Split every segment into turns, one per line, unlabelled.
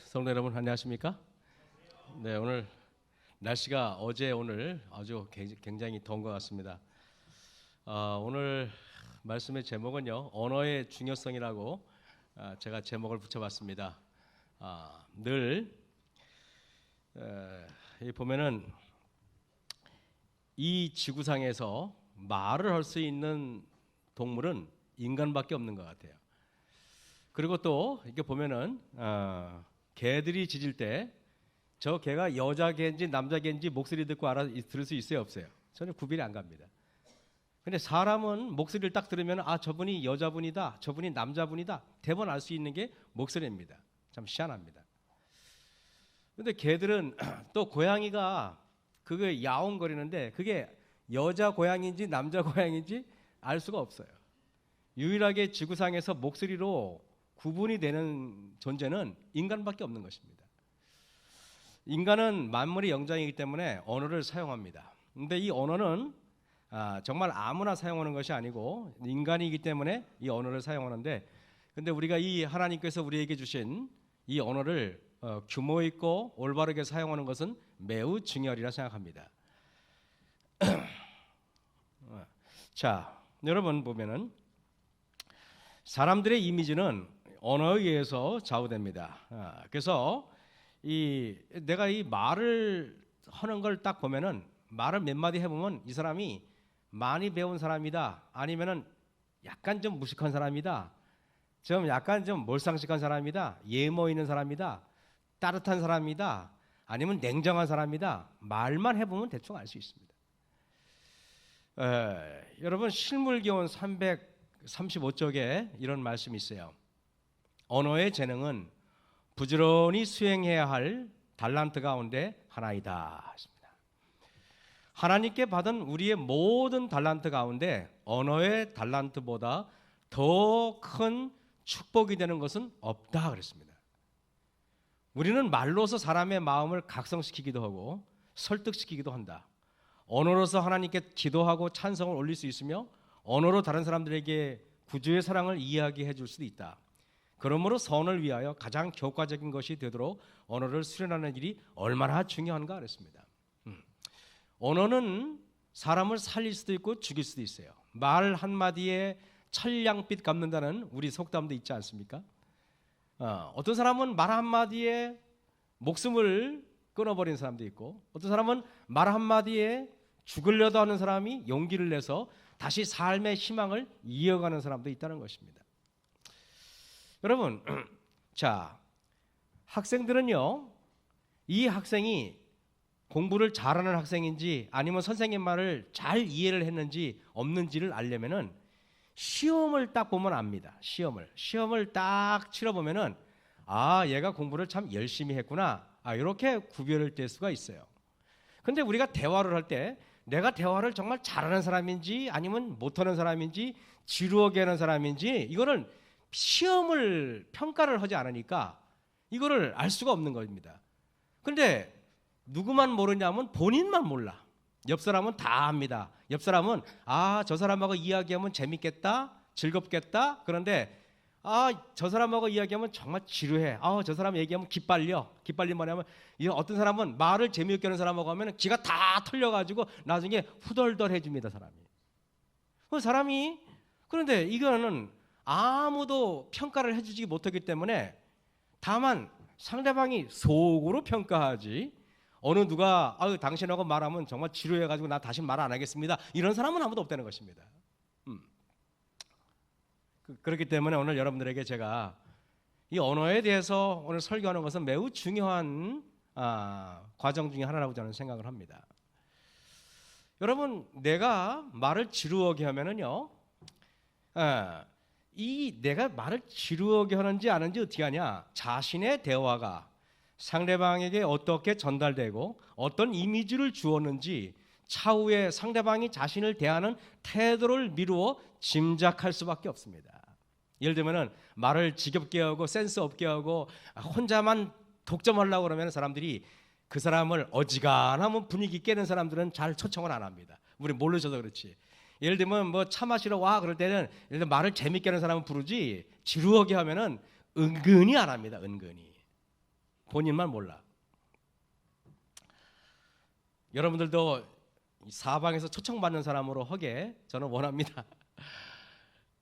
성도 여러분 안녕하십니까? 네, 오늘 날씨가 어제 오늘 아주 굉장히 더운 것 같습니다. 오늘 말씀의 제목은요, 언어의 중요성이라고 제가 제목을 붙여봤습니다. 늘 보면은 이 지구상에서 말을 할 수 있는 동물은 인간밖에 없는 것 같아요. 그리고 또 이렇게 보면은 개들이 짖을 때 저 개가 여자 개인지 남자 개인지 목소리 듣고 들을 수 있어요, 없어요? 전혀 구별이 안 갑니다. 근데 사람은 목소리를 딱 들으면 저분이 여자분이다, 저분이 남자분이다 대번 알 수 있는 게 목소리입니다. 참 희한합니다. 근데 개들은 또 고양이가 그게 야옹거리는데 그게 여자 고양이인지 남자 고양이인지 알 수가 없어요. 유일하게 지구상에서 목소리로 구분이 되는 존재는 인간밖에 없는 것입니다. 인간은 만물의 영장이기 때문에 언어를 사용합니다. 근데 이 언어는 정말 아무나 사용하는 것이 아니고 인간이기 때문에 이 언어를 사용하는데, 근데 우리가 이 하나님께서 우리에게 주신 이 언어를 규모 있고 올바르게 사용하는 것은 매우 중요하리라 생각합니다. 자, 여러분 보면은 사람들의 이미지는 언어에 의해서 좌우됩니다. 그래서 내가 이 말을 하는 걸 딱 보면은 말을 몇 마디 해보면 이 사람이 많이 배운 사람이다, 아니면은 약간 좀 무식한 사람이다, 좀 약간 좀 몰상식한 사람이다, 예모 있는 사람이다, 따뜻한 사람이다, 아니면 냉정한 사람이다. 말만 해보면 대충 알 수 있습니다. 여러분 실물교훈 335쪽에 이런 말씀이 있어요. 언어의 재능은 부지런히 수행해야 할 달란트 가운데 하나이다 했습니다. 하나님께 받은 우리의 모든 달란트 가운데 언어의 달란트보다 더 큰 축복이 되는 것은 없다 그랬습니다. 우리는 말로서 사람의 마음을 각성시키기도 하고 설득시키기도 한다. 언어로서 하나님께 기도하고 찬성을 올릴 수 있으며 언어로 다른 사람들에게 구주의 사랑을 이야기해 줄 수도 있다. 그러므로 선을 위하여 가장 효과적인 것이 되도록 언어를 수련하는 일이 얼마나 중요한가 그랬습니다. 언어는 사람을 살릴 수도 있고 죽일 수도 있어요. 말 한마디에 천냥빛 갚는다는 우리 속담도 있지 않습니까? 어떤 사람은 말 한마디에 목숨을 끊어버린 사람도 있고, 어떤 사람은 말 한마디에 죽으려도 하는 사람이 용기를 내서 다시 삶의 희망을 이어가는 사람도 있다는 것입니다. 여러분, 자, 학생들은요, 이 학생이 공부를 잘하는 학생인지 아니면 선생님 말을 잘 이해를 했는지 없는지를 알려면은 시험을 딱 보면 압니다. 시험을 딱 치러보면은 얘가 공부를 참 열심히 했구나, 이렇게 구별을 뗄 수가 있어요. 근데 우리가 대화를 할 때 내가 대화를 정말 잘하는 사람인지 아니면 못하는 사람인지 지루하게 하는 사람인지 이거는 시험을 평가를 하지 않으니까 이거를 알 수가 없는 겁니다. 그런데 누구만 모르냐면 본인만 몰라. 옆 사람은 다 압니다. 옆 사람은 저 사람하고 이야기하면 재밌겠다, 즐겁겠다. 그런데 저 사람하고 이야기하면 정말 지루해. 저 사람 얘기하면 기빨려. 기빨린 뭐냐면 어떤 사람은 말을 재미있게 하는 사람하고 하면 기가 다 털려가지고 나중에 후덜덜해집니다. 사람이. 그런데 이거는 아무도 평가를 해주지 못하기 때문에 다만 상대방이 속으로 평가하지, 어느 누가 당신하고 말하면 정말 지루해가지고 나 다시 말 안 하겠습니다, 이런 사람은 아무도 없다는 것입니다. 그렇기 때문에 오늘 여러분들에게 제가 이 언어에 대해서 오늘 설교하는 것은 매우 중요한 과정 중에 하나라고 저는 생각을 합니다. 여러분, 내가 말을 지루하게 하면은요, 내가 말을 지루하게 하는지 아는지 어떻게 하냐? 자신의 대화가 상대방에게 어떻게 전달되고 어떤 이미지를 주었는지 차후에 상대방이 자신을 대하는 태도를 미루어 짐작할 수밖에 없습니다. 예를 들면은 말을 지겹게 하고 센스 없게 하고 혼자만 독점하려고 그러면 사람들이 그 사람을 어지간하면 분위기 깨는 사람들은 잘 초청을 안 합니다. 우리 모르셔서 그렇지. 예를 들면 뭐 차 마시러 와 그럴 때는 예를 들면 말을 재밌게 하는 사람은 부르지 지루하게 하면은 은근히 안 합니다. 은근히. 본인만 몰라. 여러분들도 사방에서 초청받는 사람으로 하게 저는 원합니다.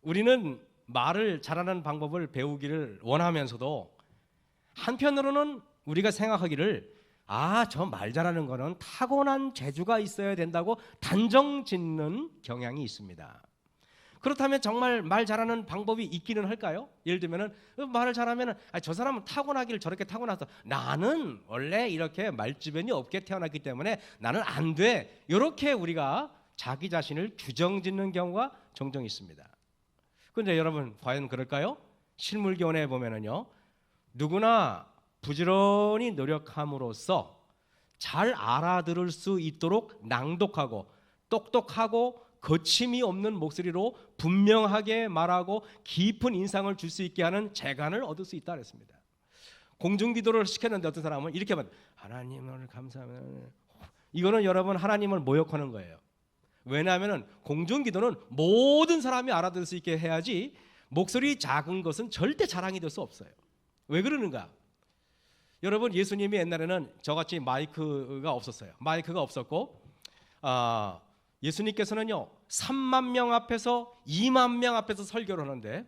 우리는 말을 잘하는 방법을 배우기를 원하면서도 한편으로는 우리가 생각하기를 저 말 잘하는 거는 타고난 재주가 있어야 된다고 단정 짓는 경향이 있습니다. 그렇다면 정말 말 잘하는 방법이 있기는 할까요? 예를 들면은 말을 잘하면은 저 사람은 타고나기를 저렇게 타고나서 나는 원래 이렇게 말주변이 없게 태어났기 때문에 나는 안 돼. 이렇게 우리가 자기 자신을 규정짓는 경우가 종종 있습니다. 그런데 여러분 과연 그럴까요? 실물교훈에 보면은요, 누구나 부지런히 노력함으로써 잘 알아들을 수 있도록 낭독하고 똑똑하고 거침이 없는 목소리로 분명하게 말하고 깊은 인상을 줄 수 있게 하는 재간을 얻을 수 있다 그랬습니다. 공중기도를 시켰는데 어떤 사람은 이렇게 하면 하나님을 감사합니다. 이거는 여러분 하나님을 모욕하는 거예요. 왜냐하면 공중기도는 모든 사람이 알아들을 수 있게 해야지 목소리 작은 것은 절대 자랑이 될 수 없어요. 왜 그러는가? 여러분 예수님이 옛날에는 저같이 마이크가 없었어요. 마이크가 없었고 예수님께서는요 3만 명 앞에서 2만 명 앞에서 설교를 하는데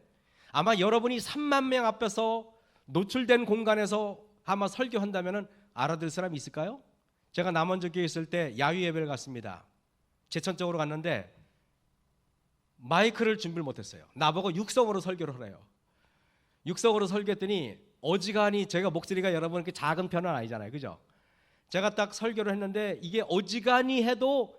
아마 여러분이 3만 명 앞에서 노출된 공간에서 아마 설교한다면 알아들 사람이 있을까요? 제가 남원저교에 있을 때 야유 예배를 갔습니다. 제천 쪽으로 갔는데 마이크를 준비를 못했어요. 나보고 육성으로 설교를 하래요. 육성으로 설교했더니 어지간히 제가 목소리가 여러분 이렇게 작은 편은 아니잖아요, 그죠? 제가 딱 설교를 했는데 이게 어지간히 해도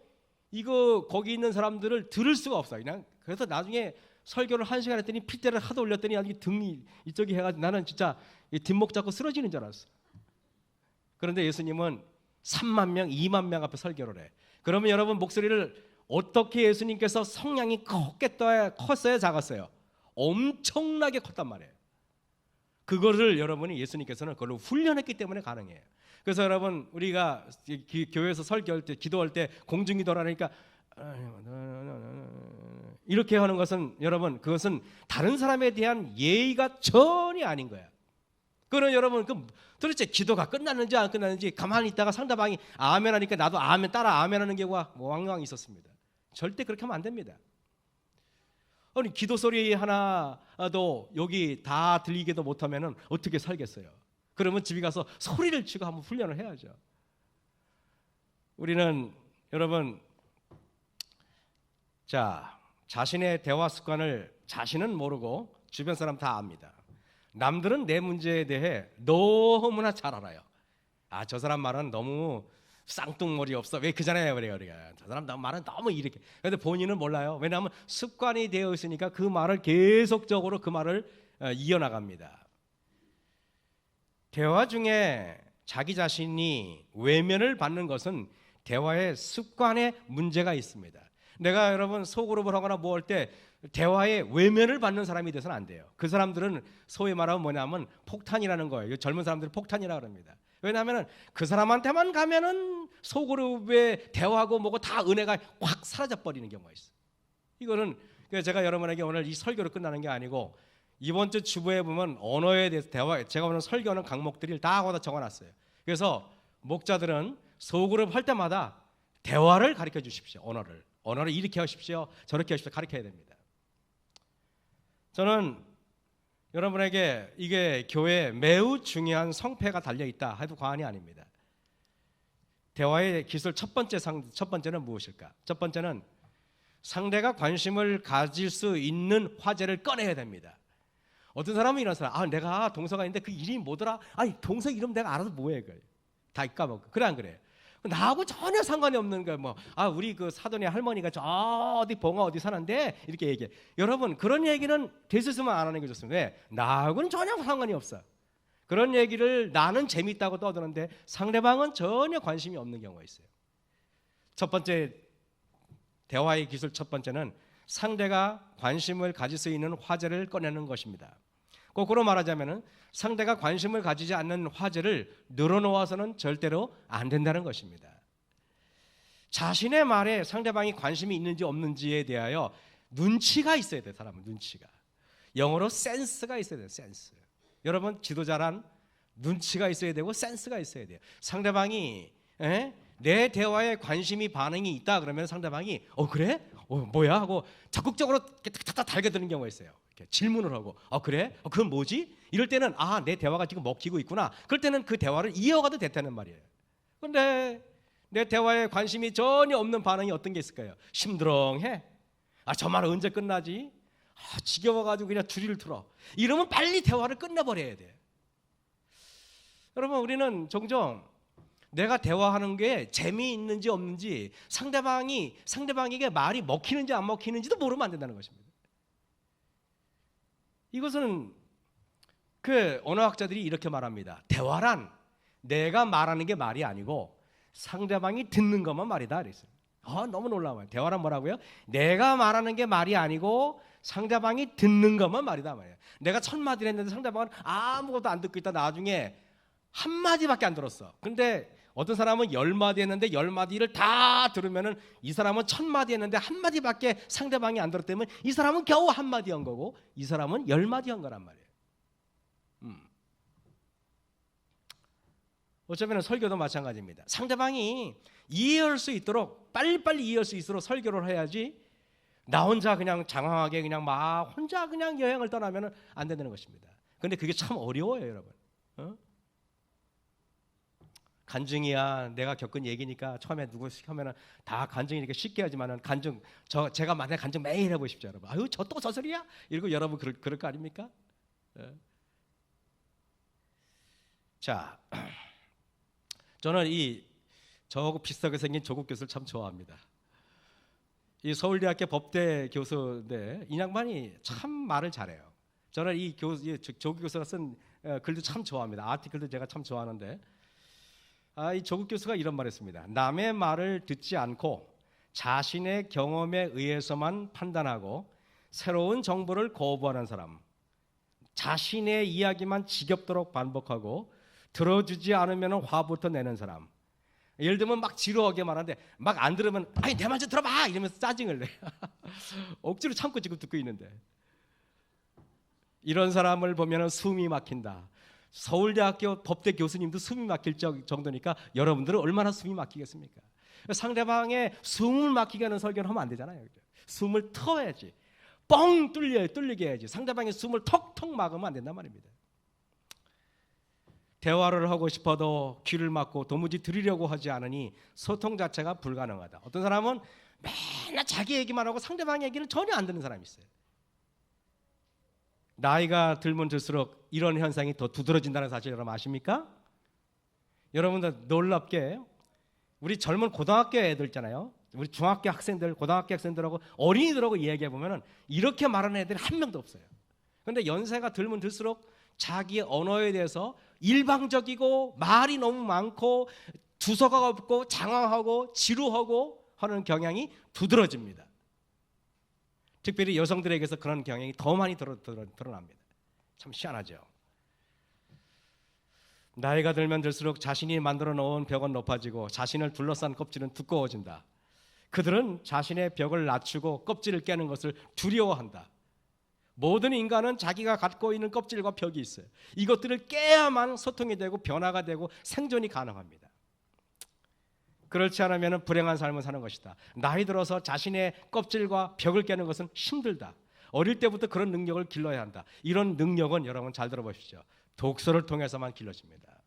이거 거기 있는 사람들을 들을 수가 없어요. 그냥 그래서 나중에 설교를 1시간 했더니 핏대를 하도 올렸더니 아주 등이 이쪽이 해가지고 나는 진짜 뒷목 잡고 쓰러지는 줄 알았어. 그런데 예수님은 3만 명, 2만 명 앞에 설교를 해. 그러면 여러분 목소리를 어떻게 예수님께서 성량이 컸어요, 작았어요? 엄청나게 컸단 말이에요. 그거를 여러분이 예수님께서는 그걸로 훈련했기 때문에 가능해요. 그래서 여러분 우리가 교회에서 설교할 때 기도할 때 공중기도라니까 이렇게 하는 것은 여러분 그것은 다른 사람에 대한 예의가 전혀 아닌 거야. 그러면 여러분 도대체 기도가 끝났는지 안 끝났는지 가만히 있다가 상대방이 아멘 하니까 나도 아멘 따라 아멘 하는 경우가 왕왕 있었습니다. 절대 그렇게 하면 안 됩니다. 아니 기도 소리 하나도 여기 다 들리게도 못하면 어떻게 살겠어요? 그러면 집에 가서 소리를 치고 한번 훈련을 해야죠. 우리는 여러분 자신의 대화 습관을 자신은 모르고 주변 사람 다 압니다. 남들은 내 문제에 대해 너무나 잘 알아요. 저 사람 말은 너무 쌍뚱머리 없어. 왜 그잖아요, 그래요. 저 사람 말은 너무 이렇게. 그런데 본인은 몰라요. 왜냐하면 습관이 되어 있으니까 그 말을 계속적으로 그 말을 이어나갑니다. 대화 중에 자기 자신이 외면을 받는 것은 대화의 습관에 문제가 있습니다. 내가 여러분 소그룹을 하거나 뭐 할 때 대화에 외면을 받는 사람이 돼서는 안 돼요. 그 사람들은 소위 말하면 뭐냐면 폭탄이라는 거예요. 젊은 사람들은 폭탄이라고 합니다. 왜냐하면 그 사람한테만 가면은 소그룹에 대화하고 뭐고 다 은혜가 확 사라져 버리는 경우가 있어요. 이거는 제가 여러분에게 오늘 이 설교로 끝나는 게 아니고 이번 주 주보에 보면 언어에 대해서 제가 오늘 설교하는 강목들을 다 거기다 적어놨어요. 그래서 목자들은 소그룹 할 때마다 대화를 가르쳐 주십시오. 언어를 이렇게 하십시오, 저렇게 하십시오 가르쳐야 됩니다. 저는 여러분에게 이게 교회에 매우 중요한 성패가 달려있다 해도 과언이 아닙니다. 대화의 기술 첫 번째는 무엇일까? 첫 번째는 상대가 관심을 가질 수 있는 화제를 꺼내야 됩니다. 어떤 사람은 이런 사람, 내가 동서가 있는데 그 이름이 뭐더라? 동서 이름 내가 알아서 뭐해? 다 까먹고. 그래 안 그래? 나하고 전혀 상관이 없는 거야. 우리 그 사돈의 할머니가 저 어디 봉화 어디 사는데 이렇게 얘기해. 여러분 그런 얘기는 됐었으면 안 하는 게 좋습니다. 왜? 나하고는 전혀 상관이 없어. 그런 얘기를 나는 재밌다고 떠드는데 상대방은 전혀 관심이 없는 경우가 있어요. 첫 번째 대화의 기술 첫 번째는 상대가 관심을 가질 수 있는 화제를 꺼내는 것입니다. 거꾸로 말하자면은 상대가 관심을 가지지 않는 화제를 늘어놓아서는 절대로 안 된다는 것입니다. 자신의 말에 상대방이 관심이 있는지 없는지에 대하여 눈치가 있어야 돼요. 사람은 눈치가. 영어로 센스가 있어야 돼요. 센스. 여러분 지도자란 눈치가 있어야 되고 센스가 있어야 돼요. 상대방이 내 대화에 관심이 반응이 있다 그러면 상대방이 그래? 뭐야? 하고 적극적으로 탁탁 달겨드는 경우가 있어요. 이렇게 질문을 하고 그래? 그건 뭐지? 이럴 때는 내 대화가 지금 먹히고 있구나. 그럴 때는 그 대화를 이어가도 됐다는 말이에요. 그런데 내 대화에 관심이 전혀 없는 반응이 어떤 게 있을까요? 심드렁해. 저 말 언제 끝나지? 지겨워가지고 그냥 줄이를 틀어. 이러면 빨리 대화를 끝내버려야 돼. 여러분, 우리는 종종 내가 대화하는 게 재미있는지 없는지 상대방에게 말이 먹히는지 안 먹히는지도 모르면 안 된다는 것입니다. 이것은 그 언어학자들이 이렇게 말합니다. 대화란 내가 말하는 게 말이 아니고 상대방이 듣는 것만 말이다 그랬어요. 너무 놀라워요. 대화란 뭐라고요? 내가 말하는 게 말이 아니고 상대방이 듣는 것만 말이다 말이에요. 내가 1000마디를 했는데 상대방은 아무것도 안 듣고 있다 나중에 한마디밖에 안 들었어. 근데 어떤 사람은 10마디 했는데 10마디를 다 들으면은 이 사람은 1000마디 했는데 한마디밖에 상대방이 안 들었다면 이 사람은 겨우 한마디 한 거고 이 사람은 10마디 한 거란 말이에요. 어쩌면 설교도 마찬가지입니다. 상대방이 이해할 수 있도록 빨리빨리 이해할 수 있도록 설교를 해야지 나 혼자 그냥 장황하게 그냥 막 혼자 그냥 여행을 떠나면 안 된다는 것입니다. 그런데 그게 참 어려워요, 여러분. 간증이야 내가 겪은 얘기니까 처음에 누구 하면은 다 간증 이렇게 쉽게 하지만은 간증 제가 만약 간증 매일 해보십시오, 여러분. 저 또 저 소리야? 이러고 여러분 그럴 거 아닙니까? 자, 저는 저하고 비슷하게 생긴 조국 교수를 참 좋아합니다. 이 서울대학교 법대 교수인데 이 양반이 참 말을 잘해요. 저는 조국 교수가 쓴 글도 참 좋아합니다. 아티클도 제가 참 좋아하는데 이 조국 교수가 이런 말했습니다. 남의 말을 듣지 않고 자신의 경험에 의해서만 판단하고 새로운 정보를 거부하는 사람, 자신의 이야기만 지겹도록 반복하고 들어주지 않으면 화부터 내는 사람. 예를 들면 막 지루하게 말하는데 막 안 들으면 내 말 좀 들어봐 이러면서 짜증을 내. 억지로 참고 지금 듣고 있는데 이런 사람을 보면 숨이 막힌다. 서울대학교 법대 교수님도 숨이 막힐 정도니까 여러분들은 얼마나 숨이 막히겠습니까? 상대방의 숨을 막히게 하는 설교를 하면 안 되잖아요. 숨을 터야지. 뻥 뚫리게 해야지. 상대방의 숨을 턱턱 막으면 안 된단 말입니다. 대화를 하고 싶어도 귀를 막고 도무지 들으려고 하지 않으니 소통 자체가 불가능하다. 어떤 사람은 맨날 자기 얘기만 하고 상대방 얘기를 전혀 안 듣는 사람이 있어요. 나이가 들면 들수록 이런 현상이 더 두드러진다는 사실 여러분 아십니까? 여러분들 놀랍게 우리 젊은 고등학교 애들 있잖아요. 우리 중학교 학생들, 고등학교 학생들하고 어린이들하고 이야기해 보면은 이렇게 말하는 애들이 한 명도 없어요. 그런데 연세가 들면 들수록 자기 언어에 대해서 일방적이고 말이 너무 많고 두서가 없고 장황하고 지루하고 하는 경향이 두드러집니다. 특별히 여성들에게서 그런 경향이 더 많이 드러납니다. 참 희한하죠. 나이가 들면 들수록 자신이 만들어 놓은 벽은 높아지고 자신을 둘러싼 껍질은 두꺼워진다. 그들은 자신의 벽을 낮추고 껍질을 깨는 것을 두려워한다. 모든 인간은 자기가 갖고 있는 껍질과 벽이 있어요. 이것들을 깨야만 소통이 되고 변화가 되고 생존이 가능합니다. 그렇지 않으면 불행한 삶을 사는 것이다. 나이 들어서 자신의 껍질과 벽을 깨는 것은 힘들다. 어릴 때부터 그런 능력을 길러야 한다. 이런 능력은 여러분 잘 들어보십시오. 독서를 통해서만 길러집니다.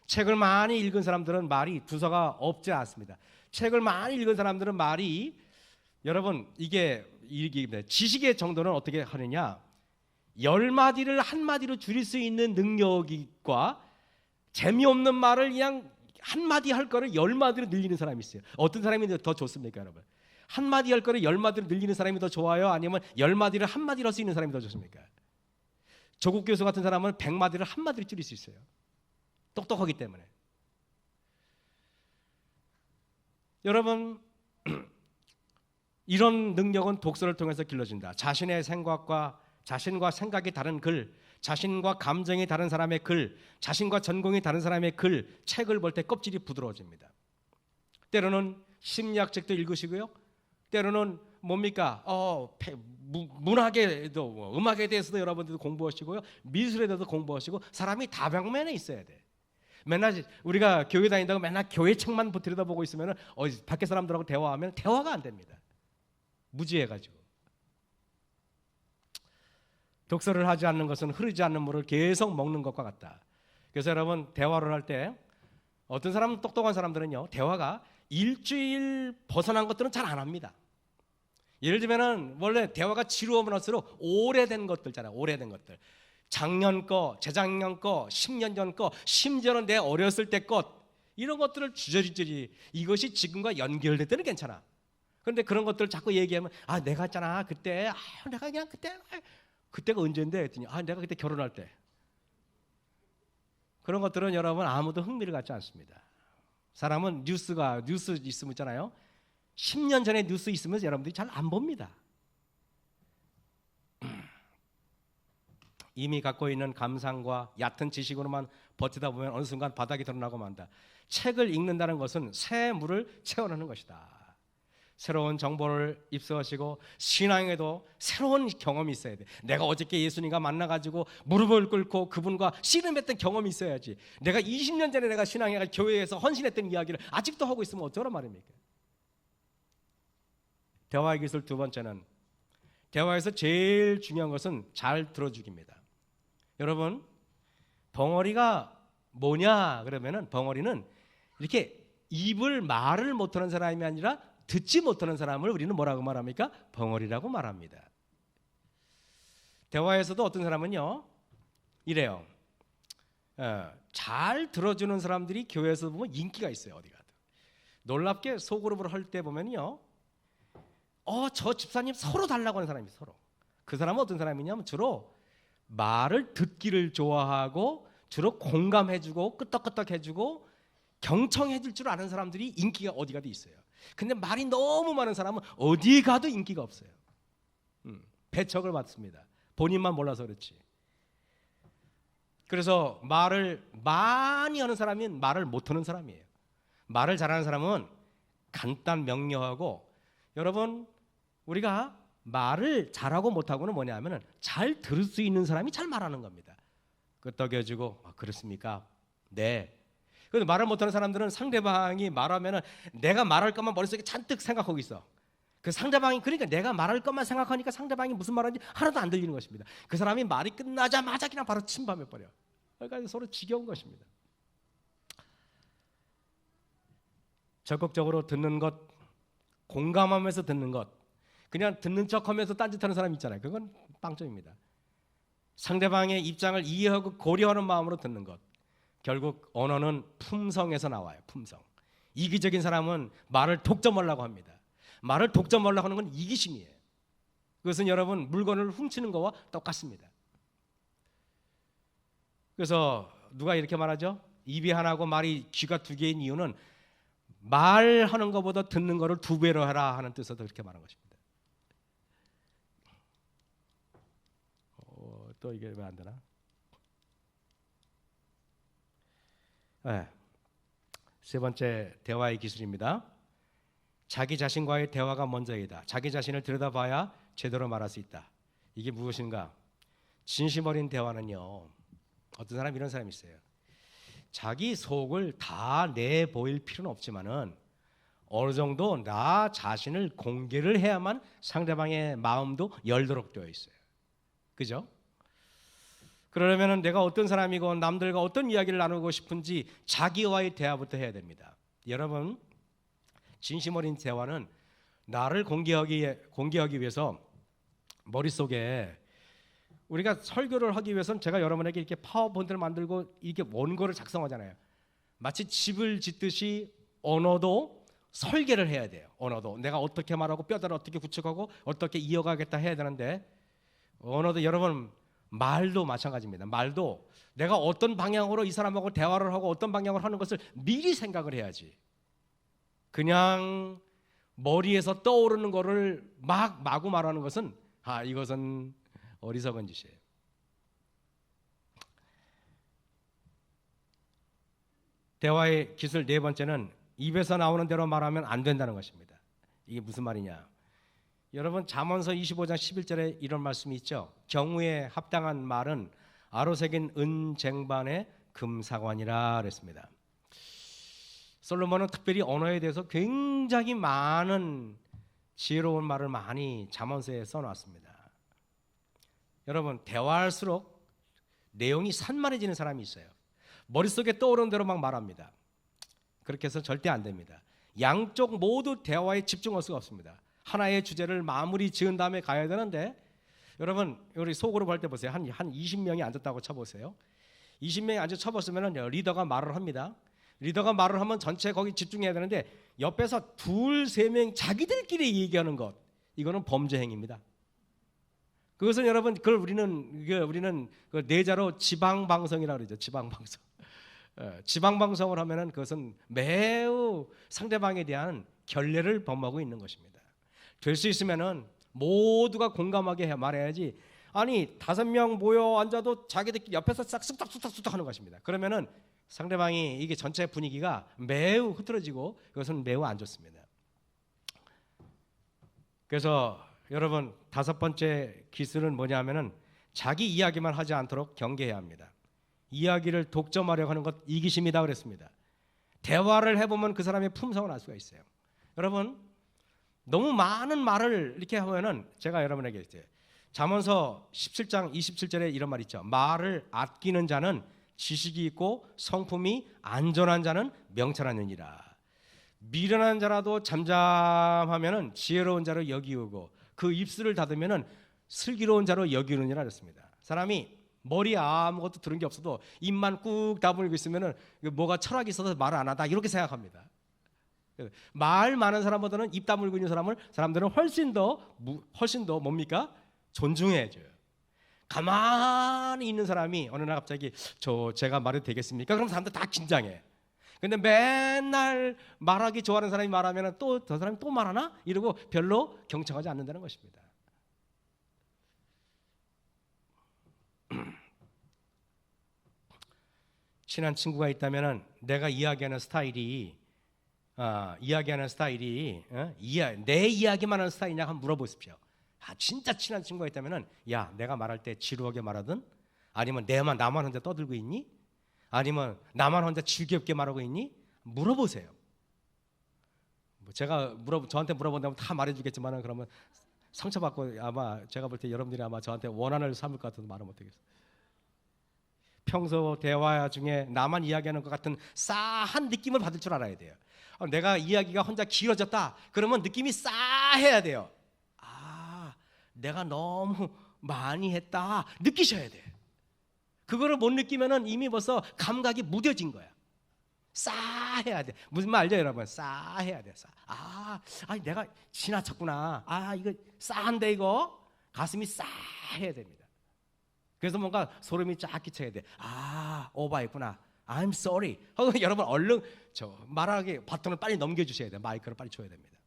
책을 많이 읽은 사람들은 말이 두서가 없지 않습니다. 책을 많이 읽은 사람들은 말이 여러분 이게 지식의 정도는 어떻게 하느냐 10마디를 한마디로 줄일 수 있는 능력과 재미없는 말을 그냥 한마디 할 거를 10마디로 늘리는 사람이 있어요. 어떤 사람이 더 좋습니까 여러분? 한마디 할 거를 10마디로 늘리는 사람이 더 좋아요? 아니면 10마디를 한마디로 할 수 있는 사람이 더 좋습니까? 조국 교수 같은 사람은 100마디를 한마디로 줄일 수 있어요. 똑똑하기 때문에. 여러분 이런 능력은 독서를 통해서 길러진다. 자신의 생각과 자신과 생각이 다른 글, 자신과 감정이 다른 사람의 글, 자신과 전공이 다른 사람의 글, 책을 볼 때 껍질이 부드러워집니다. 때로는 심리학 책도 읽으시고요. 때로는 뭡니까? 문학에도 음악에 대해서도 여러분들도 공부하시고요. 미술에 대해서도 공부하시고 사람이 다방면에 있어야 돼. 맨날 우리가 교회 다닌다고 맨날 교회 책만 들여다보고 있으면 밖에 사람들하고 대화하면 대화가 안 됩니다. 무지해가지고. 독서를 하지 않는 것은 흐르지 않는 물을 계속 먹는 것과 같다. 그래서 여러분 대화를 할 때 어떤 사람은 똑똑한 사람들은요 대화가 일주일 벗어난 것들은 잘 안 합니다. 예를 들면은 원래 대화가 지루하면 할수록 오래된 것들 있잖아요. 오래된 것들. 작년 거, 재작년 거, 10년 전 거, 심지어는 내 어렸을 때 것 이런 것들을 주저리주저리 이것이 지금과 연결될 때는 괜찮아. 그런데 그런 것들을 자꾸 얘기하면 내가 있잖아 그때 내가 그냥 그때가 언제인데 했더니 내가 그때 결혼할 때 그런 것들은 여러분 아무도 흥미를 갖지 않습니다. 사람은 뉴스 있으면 있잖아요. 10년 전에 뉴스 있으면 여러분들이 잘 안 봅니다. 이미 갖고 있는 감상과 얕은 지식으로만 버티다 보면 어느 순간 바닥이 드러나고 만다. 책을 읽는다는 것은 새 물을 채워넣는 것이다. 새로운 정보를 입수하시고 신앙에도 새로운 경험이 있어야 돼. 내가 어저께 예수님과 만나가지고 무릎을 꿇고 그분과 씨름했던 경험이 있어야지. 내가 20년 전에 내가 신앙에 교회에서 헌신했던 이야기를 아직도 하고 있으면 어쩌란 말입니까? 대화의 기술 두 번째는 대화에서 제일 중요한 것은 잘 들어주기입니다. 여러분 벙어리가 뭐냐 그러면은 벙어리는 이렇게 말을 못하는 사람이 아니라 듣지 못하는 사람을 우리는 뭐라고 말합니까? 벙어리라고 말합니다. 대화에서도 어떤 사람은요 이래요. 잘 들어주는 사람들이 교회에서 보면 인기가 있어요. 어디 가도. 놀랍게 소그룹을 할 때 보면요 저 집사님 서로 달라고 하는 사람이 서로. 그 사람은 어떤 사람이냐면 주로 말을 듣기를 좋아하고 주로 공감해주고 끄떡끄떡해주고 경청해줄 줄 아는 사람들이 인기가 어디 가도 있어요. 근데 말이 너무 많은 사람은 어디 가도 인기가 없어요. 배척을 받습니다. 본인만 몰라서 그렇지. 그래서 말을 많이 하는 사람이 말을 못하는 사람이에요. 말을 잘하는 사람은 간단 명료하고 여러분 우리가 말을 잘하고 못하고는 뭐냐면은 잘 들을 수 있는 사람이 잘 말하는 겁니다. 끄떡여주고 그렇습니까? 네. 그런데 말을 못하는 사람들은 상대방이 말하면은 내가 말할 것만 머릿속에 잔뜩 생각하고 있어. 그 상대방이 그러니까 내가 말할 것만 생각하니까 상대방이 무슨 말하는지 하나도 안 들리는 것입니다. 그 사람이 말이 끝나자마자 그냥 바로 침범해버려. 그러니까 서로 지겨운 것입니다. 적극적으로 듣는 것, 공감하면서 듣는 것, 그냥 듣는 척하면서 딴짓하는 사람 있잖아요. 그건 빵점입니다. 상대방의 입장을 이해하고 고려하는 마음으로 듣는 것. 결국 언어는 품성에서 나와요. 품성. 이기적인 사람은 말을 독점하려고 합니다. 말을 독점하려고 하는 건 이기심이에요. 그것은 여러분 물건을 훔치는 거와 똑같습니다. 그래서 누가 이렇게 말하죠? 입이 하나고 말이 귀가 두 개인 이유는 말하는 것보다 듣는 거를 두 배로 해라 하는 뜻에서 그렇게 말한 것입니다. 또 이게 왜 안 되나? 네. 세 번째 대화의 기술입니다. 자기 자신과의 대화가 먼저이다. 자기 자신을 들여다봐야 제대로 말할 수 있다. 이게 무엇인가? 진심 어린 대화는요. 어떤 사람 이런 사람이 있어요. 자기 속을 다 내보일 필요는 없지만은 어느 정도 나 자신을 공개를 해야만 상대방의 마음도 열도록 되어 있어요. 그죠? 그러려면 내가 어떤 사람이고 남들과 어떤 이야기를 나누고 싶은지 자기와의 대화부터 해야 됩니다. 여러분 진심 어린 대화는 나를 공개하기 위해서 머릿속에 우리가 설교를 하기 위해서는 제가 여러분에게 이렇게 파워포인트를 만들고 이게 원고를 작성하잖아요. 마치 집을 짓듯이 언어도 설계를 해야 돼요. 언어도 내가 어떻게 말하고 뼈다를 어떻게 구축하고 어떻게 이어가겠다 해야 되는데 언어도 여러분 말도 마찬가지입니다. 말도 내가 어떤 방향으로 이 사람하고 대화를 하고 어떤 방향으로 하는 것을 미리 생각을 해야지. 그냥 머리에서 떠오르는 거를 마구 말하는 것은 이것은 어리석은 짓이에요. 대화의 기술 네 번째는 입에서 나오는 대로 말하면 안 된다는 것입니다. 이게 무슨 말이냐? 여러분 잠언서 25장 11절에 이런 말씀이 있죠. 경우에 합당한 말은 아로새긴 은쟁반의 금사관이라 그랬습니다. 솔로몬은 특별히 언어에 대해서 굉장히 많은 지혜로운 말을 많이 잠언서에 써놨습니다. 여러분 대화할수록 내용이 산만해지는 사람이 있어요. 머릿속에 떠오르는 대로 막 말합니다. 그렇게 해서 절대 안 됩니다. 양쪽 모두 대화에 집중할 수가 없습니다. 하나의 주제를 마무리 지은 다음에 가야 되는데, 여러분 우리 속으로 볼 때 보세요. 한 20명이 앉았다고 쳐보세요. 20명이 앉아 쳐봤으면 리더가 말을 합니다. 리더가 말을 하면 전체 거기 집중해야 되는데 옆에서 2, 3명 자기들끼리 얘기하는 것, 이거는 범죄 행위입니다. 그것은 여러분 그걸 우리는 그 내자로 지방방송이라고 그러죠. 지방방송. 지방방송을 하면은 그것은 매우 상대방에 대한 결례를 범하고 있는 것입니다. 될 수 있으면은 모두가 공감하게 말해야지. 아니 5명 모여 앉아도 자기들끼리 옆에서 싹 쑥닥쑥닥 하는 것입니다. 그러면은 상대방이 이게 전체 분위기가 매우 흐트러지고 그것은 매우 안 좋습니다. 그래서 여러분 5번째 기술은 뭐냐면은 자기 이야기만 하지 않도록 경계해야 합니다. 이야기를 독점하려고 하는 것 이기심이다 그랬습니다. 대화를 해보면 그 사람의 품성을 알 수가 있어요. 여러분 너무 많은 말을 이렇게 하면은, 제가 여러분에게 있어요. 잠언서 17장 27절에 이런 말 있죠. 말을 아끼는 자는 지식이 있고 성품이 안전한 자는 명철하느니라. 미련한 자라도 잠잠하면은 지혜로운 자로 여기우고 그 입술을 닫으면은 슬기로운 자로 여기우느니라 그랬습니다. 사람이 머리에 아무것도 들은 게 없어도 입만 꾹 다물고 있으면은 뭐가 철학이 있어서 말을 안 하다 이렇게 생각합니다. 말 많은 사람보다는 입 다물고 있는 사람들은 훨씬 더 뭡니까? 존중해줘요. 가만히 있는 사람이 어느 날 갑자기 제가 말해도 되겠습니까? 그럼 사람들 다 긴장해. 근데 맨날 말하기 좋아하는 사람이 말하면 또 저 사람이 또 말하나? 이러고 별로 경청하지 않는다는 것입니다. 친한 친구가 있다면 내가 이야기하는 스타일이 내 이야기만 하는 스타일이냐 한번 물어보십시오. 진짜 친한 친구가 있다면 야, 내가 말할 때 지루하게 말하든, 아니면 나만 혼자 떠들고 있니? 아니면 나만 혼자 즐겁게 말하고 있니? 물어보세요. 제가 저한테 물어본다면 다 말해주겠지만 그러면 상처받고 아마 제가 볼 때 여러분들이 아마 저한테 원한을 삼을 것 같아서 말을 못하겠어요. 평소 대화 중에 나만 이야기하는 것 같은 싸한 느낌을 받을 줄 알아야 돼요. 내가 이야기가 혼자 길어졌다 그러면 느낌이 싸해야 돼요. 내가 너무 많이 했다 느끼셔야 돼. 그거를 못 느끼면은 이미 벌써 감각이 무뎌진 거야. 싸해야 돼. 무슨 말 알죠 여러분? 싸해야 돼. 아니 내가 지나쳤구나. 이거 싸한데 이거 가슴이 싸해야 됩니다. 그래서 뭔가 소름이 쫙 끼쳐야 돼. 오바했구나. I'm sorry. 하고 여러분 얼른 말하기 바톤을 빨리 넘겨주셔야 돼. 마이크를 빨리 줘야 됩니다.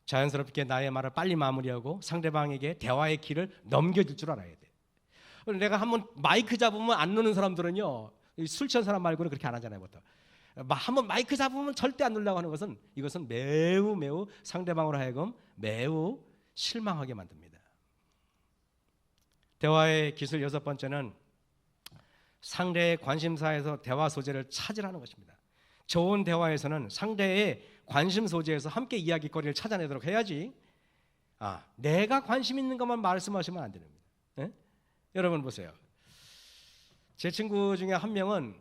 자연스럽게 나의 말을 빨리 마무리하고 상대방에게 대화의 길을 넘겨줄 줄 알아야 돼. 내가 한번 마이크 잡으면 안 노는 사람들은요, 술 취한 사람 말고는 그렇게 안 하잖아요. 보통 한번 마이크 잡으면 절대 안 놀라고 하는 것은, 이것은 매우 상대방으로 하여금 매우 실망하게 만듭니다. 대화의 기술 6번째는 상대의 관심사에서 대화 소재를 찾으라는 것입니다. 좋은 대화에서는 상대의 관심 소재에서 함께 이야기거리를 찾아내도록 해야지, 내가 관심 있는 것만 말씀하시면 안 됩니다. 네? 여러분 보세요. 제 친구 중에 한 명은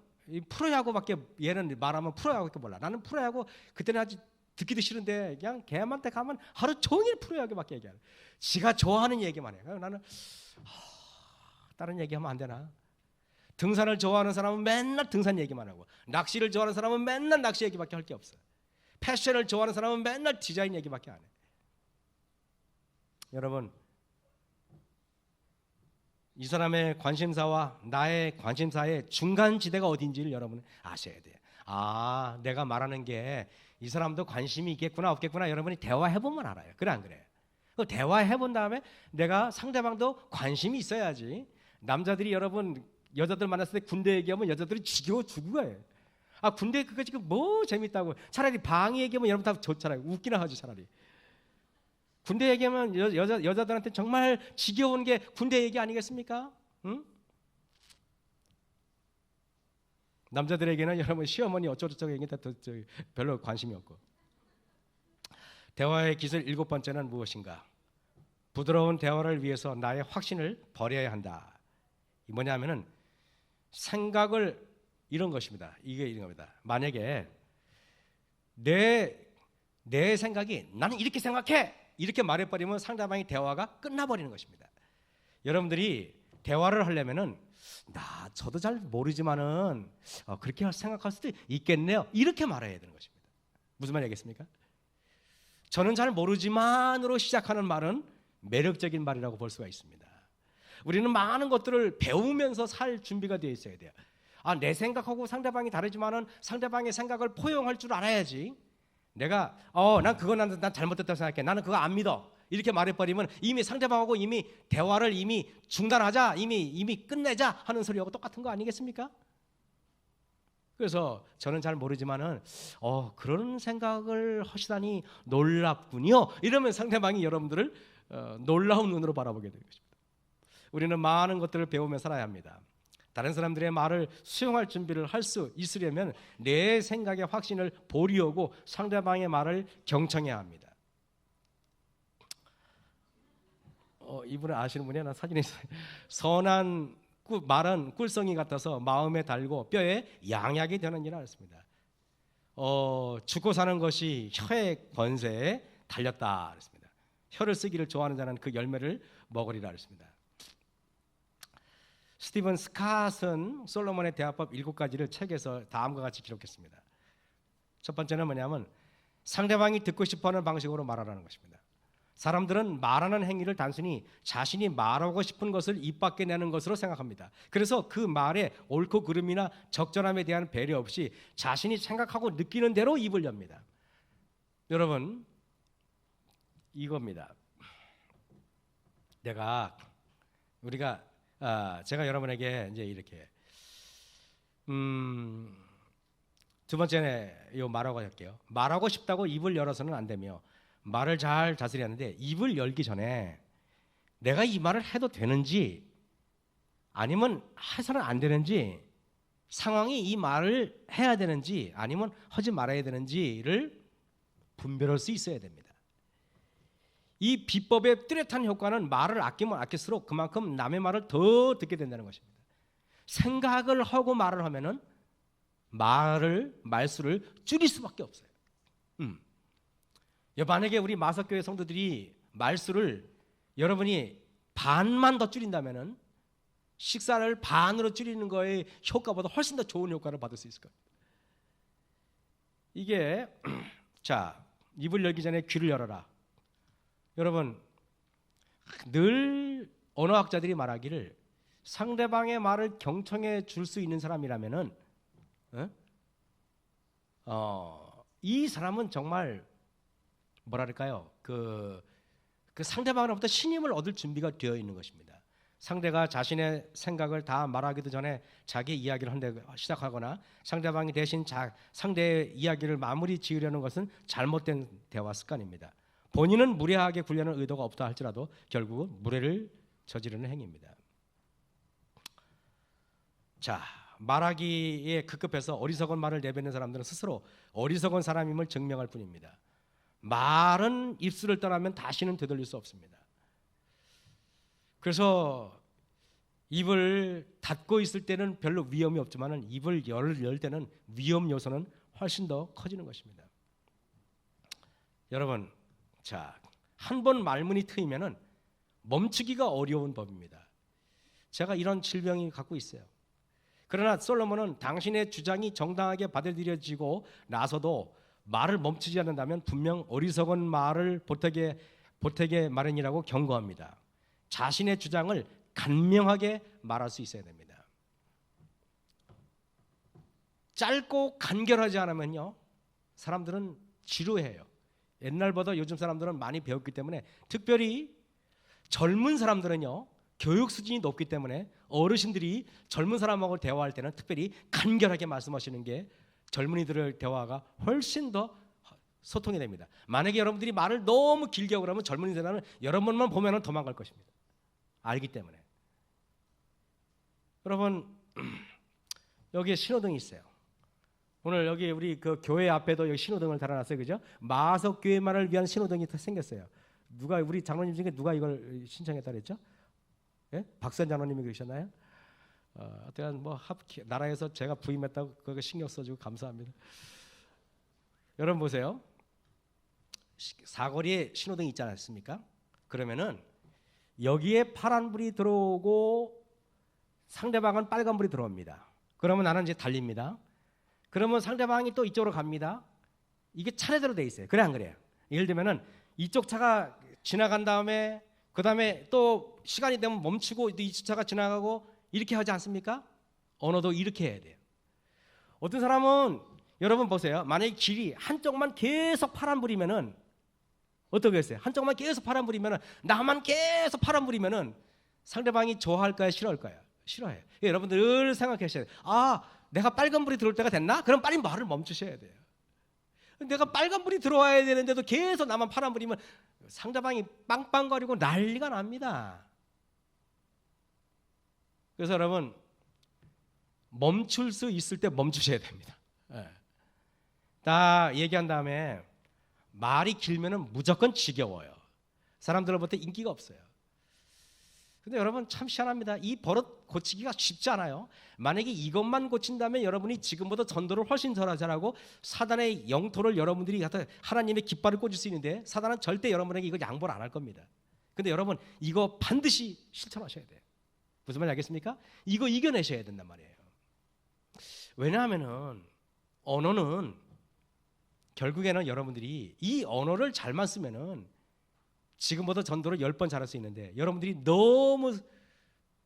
프로야구밖에, 얘는 말하면 프로야구밖에 몰라. 나는 프로야구 그때는 아직 듣기도 싫은데 그냥 걔한테 가면 하루 종일 프로야구밖에 얘기하는. 지가 좋아하는 얘기만 해요. 나는 다른 얘기하면 안 되나? 등산을 좋아하는 사람은 맨날 등산 얘기만 하고, 낚시를 좋아하는 사람은 맨날 낚시 얘기밖에 할 게 없어요. 패션을 좋아하는 사람은 맨날 디자인 얘기밖에 안 해. 여러분, 이 사람의 관심사와 나의 관심사의 중간지대가 어딘지를 여러분 아셔야 돼요. 내가 말하는 게 이 사람도 관심이 있겠구나 없겠구나 여러분이 대화해보면 알아요. 그래 안 그래요? 대화해본 다음에 내가 상대방도 관심이 있어야지. 남자들이 여러분 여자들 만났을 때 군대 얘기하면 여자들이 지겨워 죽을 거예요. 아 군대 그거 지금 뭐 재밌다고. 차라리 방위 얘기하면 여러분 다 좋잖아요. 웃기나 하죠 차라리. 군대 얘기하면 여자들한테 정말 지겨운 게 군대 얘기 아니겠습니까? 응? 남자들에게는 여러분 시어머니 어쩌고저쩌고 얘기다 별로 관심이 없고. 대화의 기술 7번째는 무엇인가? 부드러운 대화를 위해서 나의 확신을 버려야 한다. 이 뭐냐면은 생각을 이런 것입니다. 이게 이런 겁니다. 만약에 내 생각이 나는 이렇게 생각해 이렇게 말해버리면 상대방의 대화가 끝나버리는 것입니다. 여러분들이 대화를 하려면은 저도 잘 모르지만은 그렇게 생각할 수도 있겠네요. 이렇게 말해야 되는 것입니다. 무슨 말이겠습니까? 저는 잘 모르지만으로 시작하는 말은 매력적인 말이라고 볼 수가 있습니다. 우리는 많은 것들을 배우면서 살 준비가 되어 있어야 돼요. 내 생각하고 상대방이 다르지만은 상대방의 생각을 포용할 줄 알아야지. 내가 난 잘못됐다고 생각해. 나는 그거 안 믿어. 이렇게 말해버리면 이미 상대방하고 이미 대화를 이미 중단하자, 이미 끝내자 하는 소리하고 똑같은 거 아니겠습니까? 그래서 저는 잘 모르지만은 그런 생각을 하시다니 놀랍군요. 이러면 상대방이 여러분들을 놀라운 눈으로 바라보게 되는 것입니다. 우리는 많은 것들을 배우며 살아야 합니다. 다른 사람들의 말을 수용할 준비를 할 수 있으려면 내 생각의 확신을 보류하고 상대방의 말을 경청해야 합니다. 이분은 아시는 분이야? 나 사진에 있어요. 선한 말은 꿀성이 같아서 마음에 달고 뼈에 양약이 되는 줄 알았습니다. 죽고 사는 것이 혀의 권세에 달렸다 그랬습니다. 혀를 쓰기를 좋아하는 자는 그 열매를 먹으리라 그랬습니다. 스티븐 스캇은 솔로몬의 대화법 7가지를 책에서 다음과 같이 기록했습니다. 첫 번째는 뭐냐면 상대방이 듣고 싶어하는 방식으로 말하라는 것입니다. 사람들은 말하는 행위를 단순히 자신이 말하고 싶은 것을 입 밖에 내는 것으로 생각합니다. 그래서 그 말의 옳고 그름이나 적절함에 대한 배려 없이 자신이 생각하고 느끼는 대로 입을 엽니다. 여러분, 이겁니다. 제가 여러분에게 이제 이렇게 두 번째는 말하고 할게요. 말하고 싶다고 입을 열어서는 안 되며 말을 잘 다스려야 하는데 입을 열기 전에 내가 이 말을 해도 되는지 아니면 해서는 안 되는지 상황이 이 말을 해야 되는지 아니면 하지 말아야 되는지를 분별할 수 있어야 됩니다. 이 비법의 뚜렷한 효과는 말을 아끼면 아낄수록 그만큼 남의 말을 더 듣게 된다는 것입니다. 생각을 하고 말을 하면은 말수를 줄일 수밖에 없어요. 만약에 우리 마석교회 성도들이 말수를 여러분이 반만 더 줄인다면은 식사를 반으로 줄이는 거의 효과보다 훨씬 더 좋은 효과를 받을 수 있을 겁니다. 이게 자, 입을 열기 전에 귀를 열어라. 여러분, 늘 언어학자들이 말하기를 상대방의 말을 경청해 줄 수 있는 사람이라면은 이 사람은 정말 뭐랄까요? 그 상대방으로부터 신임을 얻을 준비가 되어 있는 것입니다. 상대가 자신의 생각을 다 말하기도 전에 자기 이야기를 시작하거나 상대방이 대신 상대의 이야기를 마무리 지으려는 것은 잘못된 대화 습관입니다. 본인은 무례하게 굴려는 의도가 없다 할지라도 결국은 무례를 저지르는 행위입니다. 자, 말하기에 급급해서 어리석은 말을 내뱉는 사람들은 스스로 어리석은 사람임을 증명할 뿐입니다. 말은 입술을 떠나면 다시는 되돌릴 수 없습니다. 그래서 입을 닫고 있을 때는 별로 위험이 없지만 입을 열 때는 위험 요소는 훨씬 더 커지는 것입니다. 여러분, 자, 한 번 말문이 트이면은 멈추기가 어려운 법입니다. 제가 이런 질병이 갖고 있어요. 그러나 솔로몬은 당신의 주장이 정당하게 받아들여지고 나서도 말을 멈추지 않는다면 분명 어리석은 말을 보태게 마련이라고 경고합니다. 자신의 주장을 간명하게 말할 수 있어야 됩니다. 짧고 간결하지 않으면요, 사람들은 지루해요. 옛날보다 요즘 사람들은 많이 배웠기 때문에, 특별히 젊은 사람들은요, 교육 수준이 높기 때문에 어르신들이 젊은 사람하고 대화할 때는 특별히 간결하게 말씀하시는 게 젊은이들의 대화가 훨씬 더 소통이 됩니다. 만약에 여러분들이 말을 너무 길게 하고 그러면 젊은이들은 여러분만 보면 도망갈 것입니다. 알기 때문에. 여러분 여기에 신호등이 있어요. 오늘 여기 우리 그 교회 앞에도 여기 신호등을 달아놨어요, 그죠? 마석교회만을 위한 신호등이 생겼어요. 누가 우리 장로님 중에 누가 이걸 신청했다 그랬죠? 예? 박선 장로님이 그러셨나요? 어떠한 뭐 나라에서 제가 부임했다고 그거 신경 써주고 감사합니다. 여러분 보세요. 사거리에 신호등이 있지 않습니까? 그러면은 여기에 파란불이 들어오고 상대방은 빨간불이 들어옵니다. 그러면 나는 이제 달립니다. 그러면 상대방이 또 이쪽으로 갑니다. 이게 차례대로 돼 있어요. 그래 안 그래요? 예를 들면은 이쪽 차가 지나간 다음에 그 다음에 또 시간이 되면 멈추고 이쪽 차가 지나가고 이렇게 하지 않습니까? 언어도 이렇게 해야 돼요. 어떤 사람은 여러분 보세요. 만약에 길이 한쪽만 계속 파란불이면은 어떻게 했어요? 한쪽만 계속 파란불이면은 나만 계속 파란불이면은 상대방이 좋아할까요? 싫어할까요? 싫어해요. 여러분들 늘 생각하셔야 돼요. 내가 빨간불이 들어올 때가 됐나? 그럼 빨리 말을 멈추셔야 돼요. 내가 빨간불이 들어와야 되는데도 계속 나만 파란불이면 상대방이 빵빵거리고 난리가 납니다. 그래서 여러분 멈출 수 있을 때 멈추셔야 됩니다. 다 얘기한 다음에 말이 길면은 무조건 지겨워요. 사람들은 볼 때 인기가 없어요. 근데 여러분 참 희한합니다. 이 버릇 고치기가 쉽지 않아요. 만약에 이것만 고친다면 여러분이 지금보다 전도를 훨씬 더 잘하고 사단의 영토를 여러분들이 하나님의 깃발을 꽂을 수 있는데 사단은 절대 여러분에게 이걸 양보를 안 할 겁니다. 근데 여러분 이거 반드시 실천하셔야 돼요. 무슨 말인지 알겠습니까? 이거 이겨내셔야 된단 말이에요. 왜냐하면은 언어는 결국에는 여러분들이 이 언어를 잘만 쓰면은 지금보다 전도를 10번 잘할 수 있는데 여러분들이 너무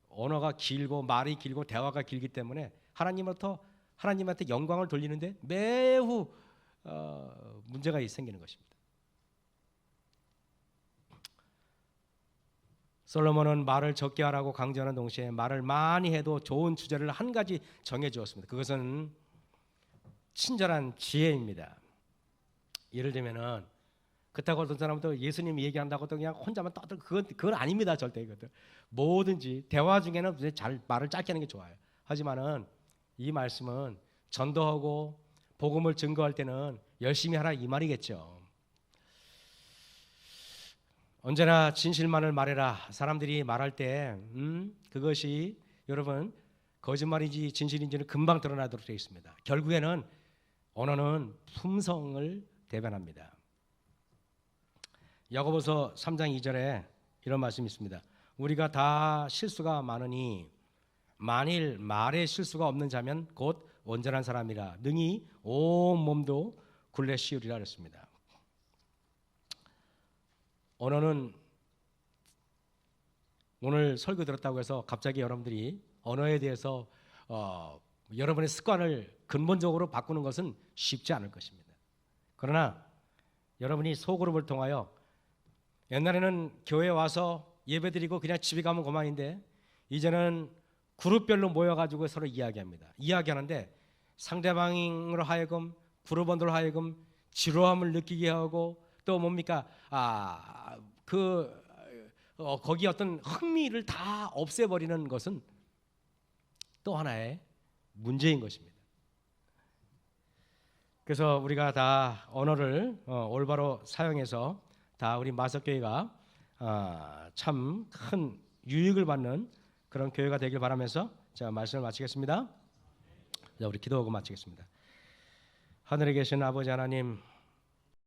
언어가 길고 말이 길고 대화가 길기 때문에 하나님한테 영광을 돌리는데 매우 문제가 생기는 것입니다. 솔로몬은 말을 적게 하라고 강조하는 동시에 말을 많이 해도 좋은 주제를 한 가지 정해 주었습니다. 그것은 친절한 지혜입니다. 예를 들면은 그렇다고 어떤 사람도 예수님이 얘기한다고 또 그냥 혼자만 떠들 그건 아닙니다. 절대 이것들 뭐든지 대화 중에는 잘 말을 짧게 하는 게 좋아요. 하지만은 이 말씀은 전도하고 복음을 증거할 때는 열심히 하라 이 말이겠죠. 언제나 진실만을 말해라. 사람들이 말할 때 그것이 여러분 거짓말인지 진실인지는 금방 드러나도록 되어 있습니다. 결국에는 언어는 품성을 대변합니다. 야고보서 3장 2절에 이런 말씀이 있습니다. 우리가 다 실수가 많으니 만일 말에 실수가 없는 자면 곧 온전한 사람이라 능히 온 몸도 굴레 씌우리라 그랬습니다. 언어는 오늘 설교 들었다고 해서 갑자기 여러분들이 언어에 대해서 여러분의 습관을 근본적으로 바꾸는 것은 쉽지 않을 것입니다. 그러나 여러분이 소그룹을 통하여 옛날에는 교회에 와서 예배드리고 그냥 집에 가면 그만인데 이제는 그룹별로 모여가지고 서로 이야기합니다. 이야기하는데 상대방으로 하여금 그룹원들로 하여금 지루함을 느끼게 하고 또 뭡니까 거기 어떤 흥미를 다 없애버리는 것은 또 하나의 문제인 것입니다. 그래서 우리가 다 언어를 올바로 사용해서 다 우리 마석교회가 참 큰 유익을 받는 그런 교회가 되길 바라면서 제가 말씀을 마치겠습니다. 자, 우리 기도하고 마치겠습니다. 하늘에 계신 아버지 하나님,